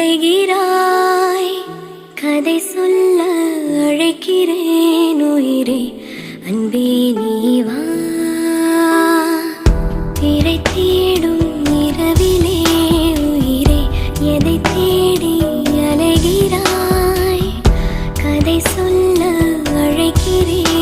அலைகிறாய். கதை சொல்ல அழைக்கிறேன் உயிரே, அன்பே நீ வா. திரை தேடும் இரவிலே உயிரே, எதை தேடி அலைகிறாய். கதை சொல்ல அழைக்கிறேன்